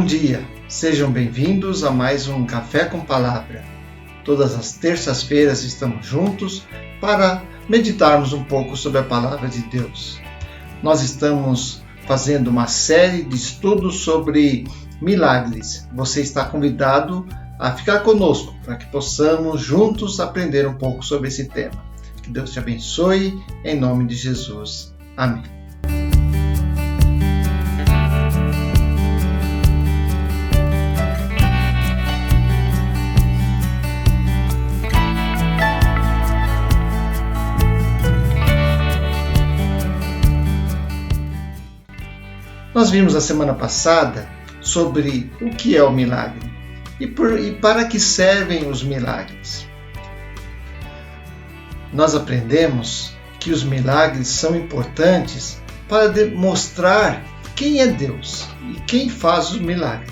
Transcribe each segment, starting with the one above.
Bom dia, sejam bem-vindos a mais um Café com Palavra. Todas as terças-feiras estamos juntos para meditarmos um pouco sobre a Palavra de Deus. Nós estamos fazendo uma série de estudos sobre milagres. Você está convidado a ficar conosco para que possamos juntos aprender um pouco sobre esse tema. Que Deus te abençoe, em nome de Jesus. Amém. Nós vimos a semana passada sobre o que é o milagre e para que servem os milagres. Nós aprendemos que os milagres são importantes para demonstrar quem é Deus e quem faz o milagre.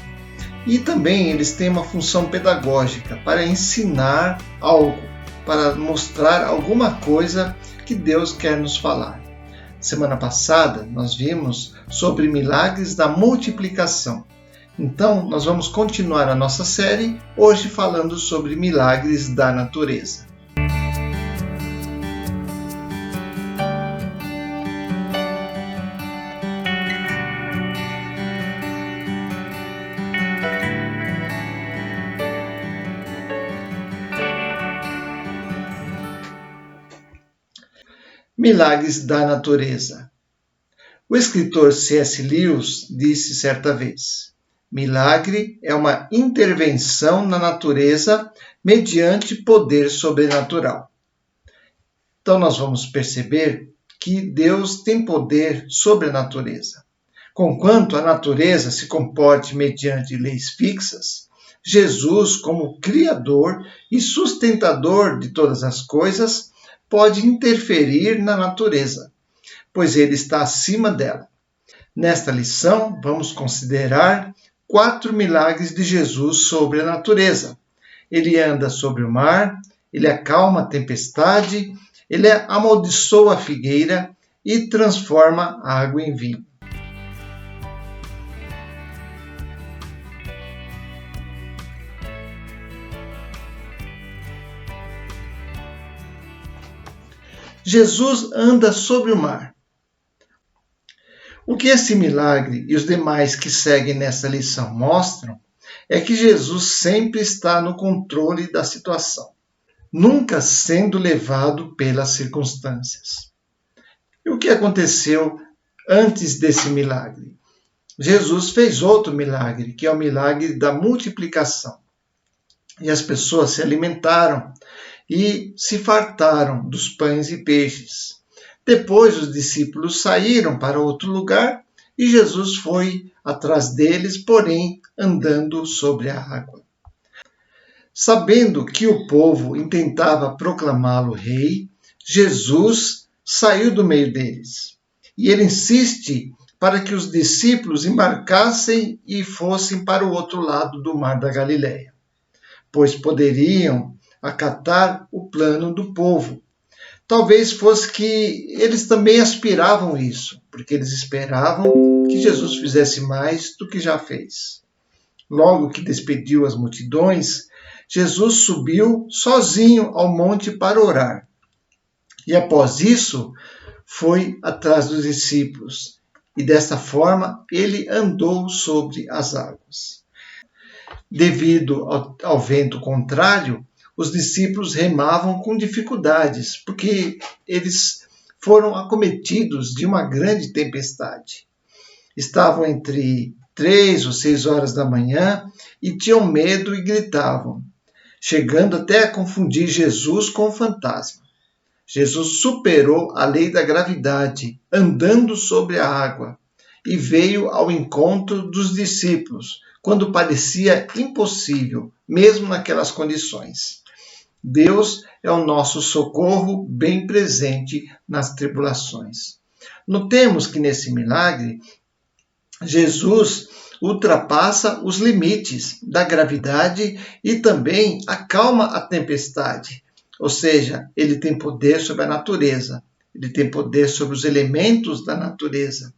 E também eles têm uma função pedagógica para ensinar algo, para mostrar alguma coisa que Deus quer nos falar. Semana passada nós vimos sobre milagres da multiplicação. Então nós vamos continuar a nossa série hoje falando sobre milagres da natureza. Milagres da natureza. O escritor C.S. Lewis disse certa vez: milagre é uma intervenção na natureza mediante poder sobrenatural. Então nós vamos perceber que Deus tem poder sobre a natureza. Conquanto a natureza se comporte mediante leis fixas, Jesus, como Criador e sustentador de todas as coisas, pode interferir na natureza, pois ele está acima dela. Nesta lição, vamos considerar 4 milagres de Jesus sobre a natureza. Ele anda sobre o mar, ele acalma a tempestade, ele amaldiçoa a figueira e transforma a água em vinho. Jesus anda sobre o mar. O que esse milagre e os demais que seguem nessa lição mostram é que Jesus sempre está no controle da situação, nunca sendo levado pelas circunstâncias. E o que aconteceu antes desse milagre? Jesus fez outro milagre, que é o milagre da multiplicação. E as pessoas se alimentaram e se fartaram dos pães e peixes. Depois os discípulos saíram para outro lugar e Jesus foi atrás deles, porém andando sobre a água. Sabendo que o povo intentava proclamá-lo rei, Jesus saiu do meio deles. E ele insiste para que os discípulos embarcassem e fossem para o outro lado do mar da Galileia, pois poderiam acatar o plano do povo. Talvez fosse que eles também aspiravam isso, porque eles esperavam que Jesus fizesse mais do que já fez. Logo que despediu as multidões, Jesus subiu sozinho ao monte para orar. E após isso, foi atrás dos discípulos. E desta forma, ele andou sobre as águas. Devido ao vento contrário, os discípulos remavam com dificuldades, porque eles foram acometidos de uma grande tempestade. Estavam entre 3 ou 6 horas da manhã e tinham medo e gritavam, chegando até a confundir Jesus com um fantasma. Jesus superou a lei da gravidade, andando sobre a água, e veio ao encontro dos discípulos, quando parecia impossível, mesmo naquelas condições. Deus é o nosso socorro bem presente nas tribulações. Notemos que nesse milagre, Jesus ultrapassa os limites da gravidade e também acalma a tempestade. Ou seja, ele tem poder sobre a natureza, ele tem poder sobre os elementos da natureza.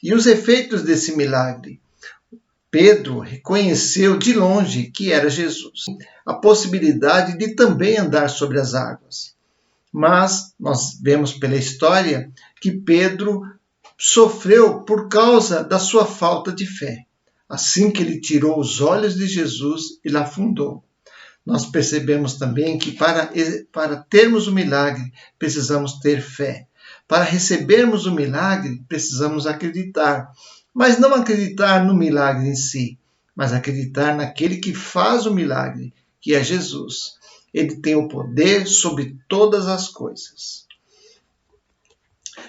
E os efeitos desse milagre? Pedro reconheceu de longe que era Jesus, a possibilidade de também andar sobre as águas. Mas nós vemos pela história que Pedro sofreu por causa da sua falta de fé. Assim que ele tirou os olhos de Jesus, ele afundou. Nós percebemos também que para termos o milagre, precisamos ter fé. Para recebermos o milagre, precisamos acreditar. Mas não acreditar no milagre em si, mas acreditar naquele que faz o milagre, que é Jesus. Ele tem o poder sobre todas as coisas.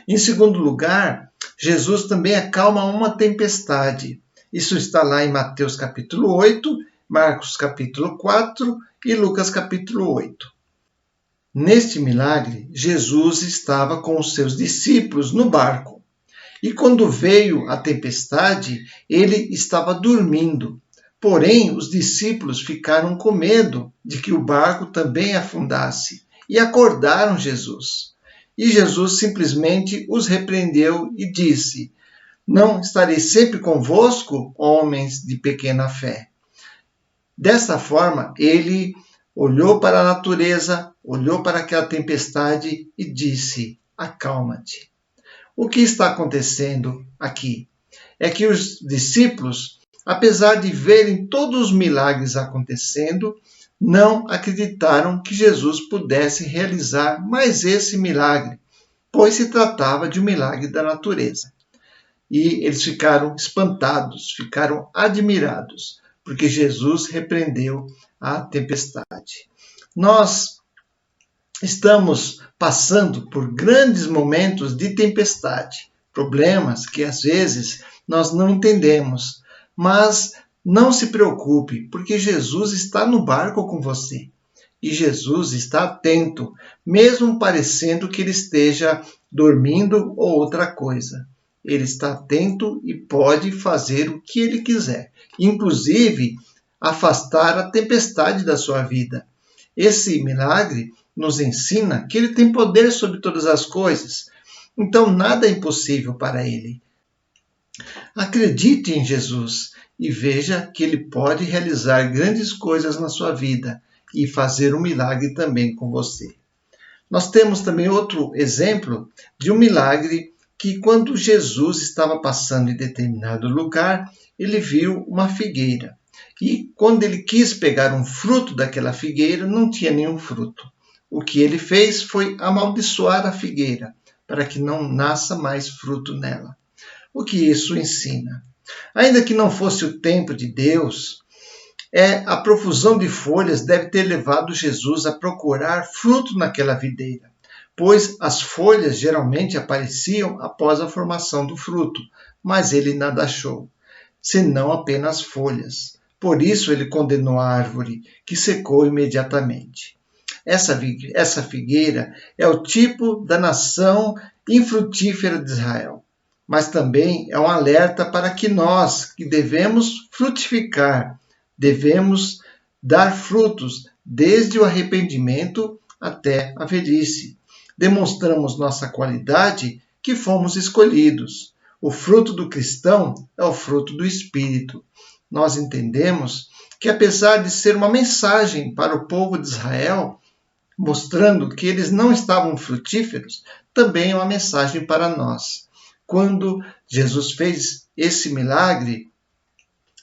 Em segundo lugar, Jesus também acalma uma tempestade. Isso está lá em Mateus capítulo 8, Marcos capítulo 4 e Lucas capítulo 8. Neste milagre, Jesus estava com os seus discípulos no barco. E quando veio a tempestade, ele estava dormindo. Porém, os discípulos ficaram com medo de que o barco também afundasse e acordaram Jesus. E Jesus simplesmente os repreendeu e disse: Não estarei sempre convosco, homens de pequena fé. Desta forma, ele olhou para a natureza, olhou para aquela tempestade e disse: Acalma-te. O que está acontecendo aqui é que os discípulos, apesar de verem todos os milagres acontecendo, não acreditaram que Jesus pudesse realizar mais esse milagre, pois se tratava de um milagre da natureza. E eles ficaram espantados, ficaram admirados, porque Jesus repreendeu a tempestade. Nós estamos passando por grandes momentos de tempestade, problemas que às vezes nós não entendemos, mas não se preocupe, porque Jesus está no barco com você. E Jesus está atento, mesmo parecendo que ele esteja dormindo ou outra coisa. Ele está atento e pode fazer o que ele quiser, inclusive afastar a tempestade da sua vida. Esse milagre nos ensina que ele tem poder sobre todas as coisas. Então nada é impossível para ele. Acredite em Jesus e veja que ele pode realizar grandes coisas na sua vida e fazer um milagre também com você. Nós temos também outro exemplo de um milagre que quando Jesus estava passando em determinado lugar, ele viu uma figueira. E quando ele quis pegar um fruto daquela figueira, não tinha nenhum fruto. O que ele fez foi amaldiçoar a figueira, para que não nasça mais fruto nela. O que isso ensina? Ainda que não fosse o tempo de Deus, a profusão de folhas deve ter levado Jesus a procurar fruto naquela videira, pois as folhas geralmente apareciam após a formação do fruto, mas ele nada achou, senão apenas folhas. Por isso ele condenou a árvore, que secou imediatamente. Essa figueira é o tipo da nação infrutífera de Israel, mas também é um alerta para que nós, que devemos frutificar, devemos dar frutos desde o arrependimento até a velhice. Demonstramos nossa qualidade que fomos escolhidos. O fruto do cristão é o fruto do Espírito. Nós entendemos que, apesar de ser uma mensagem para o povo de Israel, mostrando que eles não estavam frutíferos, também é uma mensagem para nós. Quando Jesus fez esse milagre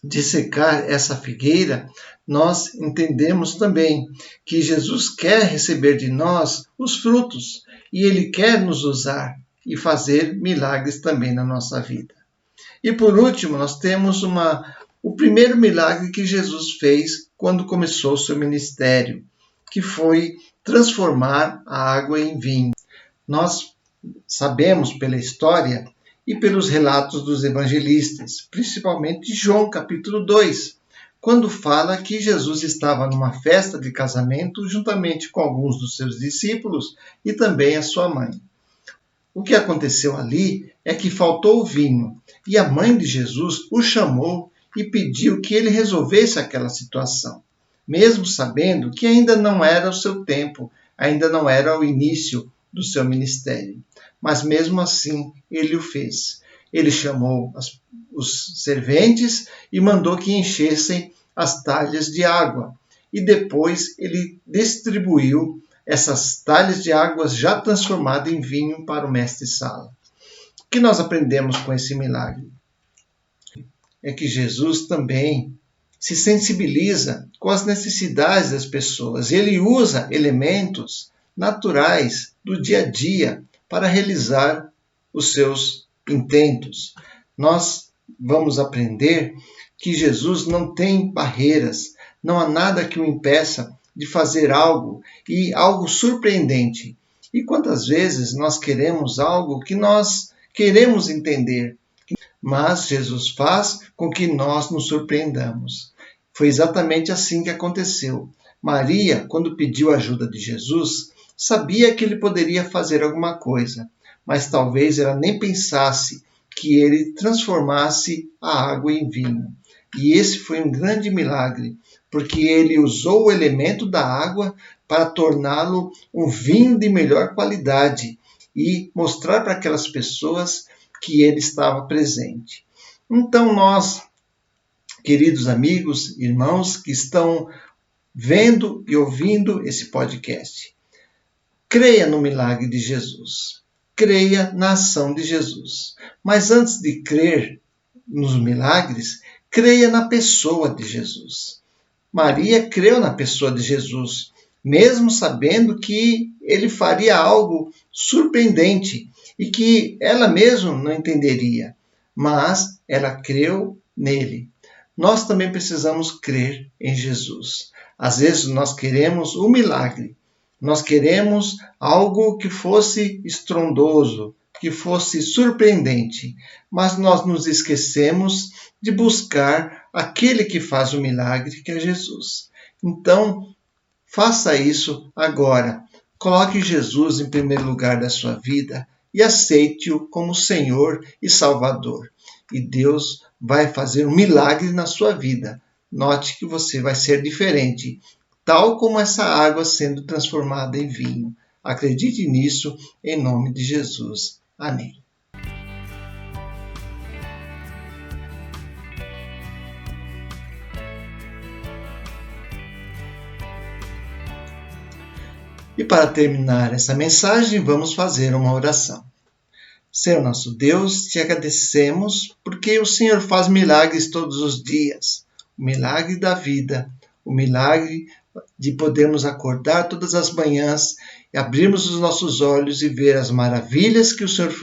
de secar essa figueira, nós entendemos também que Jesus quer receber de nós os frutos e ele quer nos usar e fazer milagres também na nossa vida. E por último, nós temos o primeiro milagre que Jesus fez quando começou o seu ministério, que foi transformar a água em vinho. Nós sabemos pela história e pelos relatos dos evangelistas, principalmente João capítulo 2, quando fala que Jesus estava numa festa de casamento juntamente com alguns dos seus discípulos e também a sua mãe. O que aconteceu ali é que faltou o vinho e a mãe de Jesus o chamou e pediu que ele resolvesse aquela situação, mesmo sabendo que ainda não era o seu tempo, ainda não era o início do seu ministério. Mas mesmo assim, ele o fez. Ele chamou os serventes e mandou que enchessem as talhas de água. E depois ele distribuiu essas talhas de água já transformadas em vinho para o mestre-sala. O que nós aprendemos com esse milagre? É que Jesus também se sensibiliza com as necessidades das pessoas. Ele usa elementos naturais do dia a dia para realizar os seus intentos. Nós vamos aprender que Jesus não tem barreiras, não há nada que o impeça de fazer algo, e algo surpreendente. E quantas vezes nós queremos algo que nós queremos entender, mas Jesus faz com que nós nos surpreendamos. Foi exatamente assim que aconteceu. Maria, quando pediu a ajuda de Jesus, sabia que ele poderia fazer alguma coisa, mas talvez ela nem pensasse que ele transformasse a água em vinho. E esse foi um grande milagre, porque ele usou o elemento da água para torná-lo um vinho de melhor qualidade e mostrar para aquelas pessoas que ele estava presente. Então nós, queridos amigos, irmãos que estão vendo e ouvindo esse podcast, creia no milagre de Jesus. Creia na ação de Jesus. Mas antes de crer nos milagres, creia na pessoa de Jesus. Maria creu na pessoa de Jesus, mesmo sabendo que ele faria algo surpreendente e que ela mesma não entenderia, mas ela creu nele. Nós também precisamos crer em Jesus. Às vezes nós queremos um milagre, nós queremos algo que fosse estrondoso, que fosse surpreendente, mas nós nos esquecemos de buscar aquele que faz o milagre, que é Jesus. Então, faça isso agora. Coloque Jesus em primeiro lugar da sua vida e aceite-o como Senhor e Salvador. E Deus vai fazer um milagre na sua vida. Note que você vai ser diferente, tal como essa água sendo transformada em vinho. Acredite nisso, em nome de Jesus. Amém. E para terminar essa mensagem, vamos fazer uma oração. Senhor nosso Deus, te agradecemos porque o Senhor faz milagres todos os dias. O milagre da vida, o milagre de podermos acordar todas as manhãs e abrirmos os nossos olhos e ver as maravilhas que o Senhor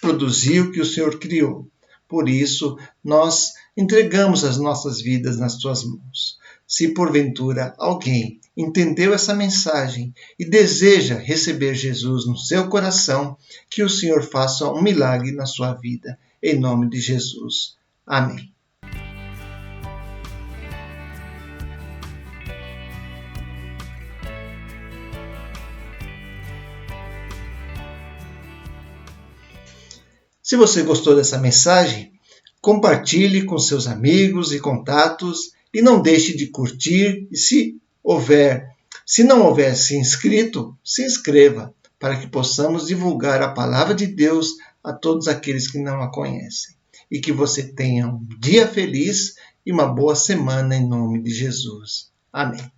produziu, que o Senhor criou. Por isso, nós entregamos as nossas vidas nas tuas mãos. Se porventura alguém entendeu essa mensagem e deseja receber Jesus no seu coração, que o Senhor faça um milagre na sua vida. Em nome de Jesus. Amém. Se você gostou dessa mensagem, compartilhe com seus amigos e contatos e não deixe de curtir e se não houver se inscrito, se inscreva para que possamos divulgar a palavra de Deus a todos aqueles que não a conhecem. E que você tenha um dia feliz e uma boa semana em nome de Jesus. Amém.